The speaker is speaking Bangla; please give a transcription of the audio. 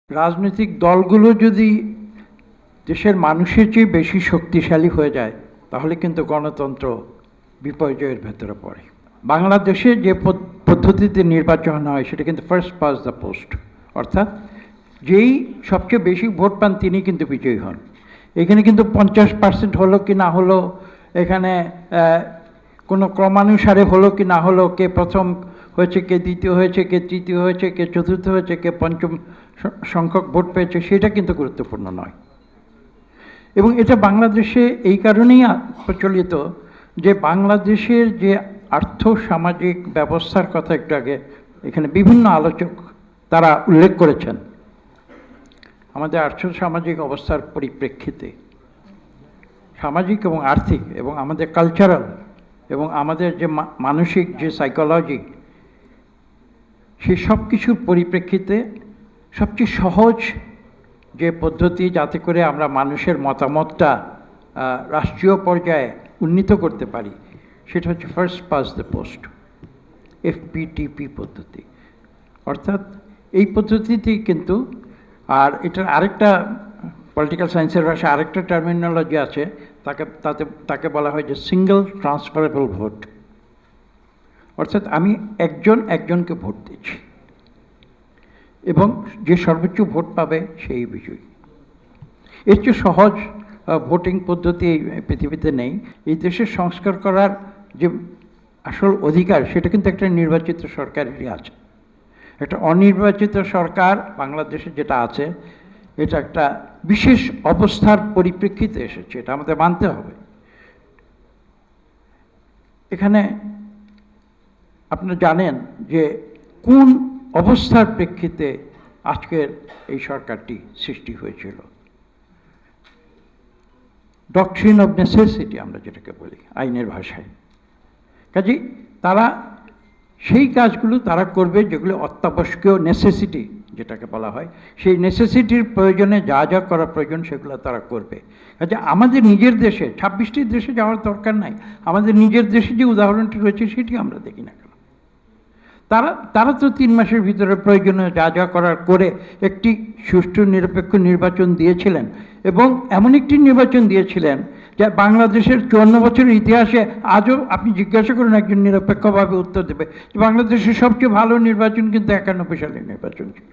রাজনৈতিক দলগুলো যদি দেশের মানুষের চেয়ে বেশি শক্তিশালী হয়ে যায় তাহলে কিন্তু গণতন্ত্র বিপর্যয়ের ভেতরে পড়ে। বাংলাদেশে যে পদ্ধতিতে নির্বাচন হয় সেটা কিন্তু ফার্স্ট পাস দ্য পোস্ট, অর্থাৎ যেই সবচেয়ে বেশি ভোট পান তিনি কিন্তু বিজয়ী হন। এখানে কিন্তু 50% হলো কি না হলো, এখানে কোনো ক্রমানুসারে হলো কি না হলো, কে প্রথম হয়েছে, কে দ্বিতীয় হয়েছে, কে তৃতীয় হয়েছে, কে চতুর্থ হয়েছে, কে পঞ্চম সংখ্যক ভোট পেয়েছে, সেটা কিন্তু গুরুত্বপূর্ণ নয়। এবং এটা বাংলাদেশে এই কারণেই প্রচলিত যে বাংলাদেশের যে আর্থ সামাজিক ব্যবস্থার কথা একটু আগে এখানে বিভিন্ন আলোচক তারা উল্লেখ করেছেন। আমাদের আর্থ সামাজিক অবস্থার পরিপ্রেক্ষিতে সামাজিক এবং আর্থিক এবং আমাদের কালচারাল এবং আমাদের যে মানসিক যে সাইকোলজি, সেই সব কিছুর পরিপ্রেক্ষিতে সবচেয়ে সহজ যে পদ্ধতি যাতে করে আমরা মানুষের মতামতটা রাষ্ট্রীয় পর্যায়ে উন্নীত করতে পারি সেটা হচ্ছে first pass the post, FPTP পদ্ধতি। অর্থাৎ এই পদ্ধতিতেই কিন্তু, আর এটার আরেকটা পলিটিক্যাল সায়েন্সের ভাষায় আরেকটা টার্মিনোলজি আছে, তাকে বলা হয় যে সিঙ্গল ট্রান্সফারেবল ভোট। অর্থাৎ আমি একজনকে ভোট দিচ্ছি এবং যে সর্বোচ্চ ভোট পাবে সেই বিজয়ী। এর চেয়ে সহজ ভোটিং পদ্ধতি এই পৃথিবীতে নেই। এই দেশের সংস্কার করার যে আসল অধিকার সেটা কিন্তু একটা নির্বাচিত সরকারেরই আছে। একটা অনির্বাচিত সরকার বাংলাদেশে যেটা আছে এটা একটা বিশেষ অবস্থার পরিপ্রেক্ষিতে এসেছে, এটা আমাদের মানতে হবে। এখানে আপনারা জানেন যে কোন অবস্থার প্রেক্ষিতে আজকের এই সরকারটি সৃষ্টি হয়েছিল। ডকট্রিন অফ নেসেসিটি আমরা যেটাকে বলি আইনের ভাষায়। কাজেই তারা সেই কাজগুলো তারা করবে যেগুলো অত্যাবশ্যকীয় নেসেসিটি যেটাকে বলা হয়, সেই নেসেসিটির প্রয়োজনে যা যা করা প্রয়োজন সেগুলো তারা করবে। কাজে আমাদের নিজের দেশে 26টি দেশে যাওয়ার দরকার নাই, আমাদের নিজের দেশে যে উদাহরণটি রয়েছে সেটি আমরা দেখি না কেন। তারা তো 3 মাসের ভিতরে প্রয়োজনীয় যা যা করার করে একটি সুষ্ঠু নিরপেক্ষ নির্বাচন দিয়েছিলেন, এবং এমন একটি নির্বাচন দিয়েছিলেন যা বাংলাদেশের 54 বছরের ইতিহাসে আজও আপনি জিজ্ঞাসা করুন একজন নিরপেক্ষভাবে উত্তর দেবে যে বাংলাদেশের সবচেয়ে ভালো নির্বাচন কিন্তু 91 সালের নির্বাচন ছিল।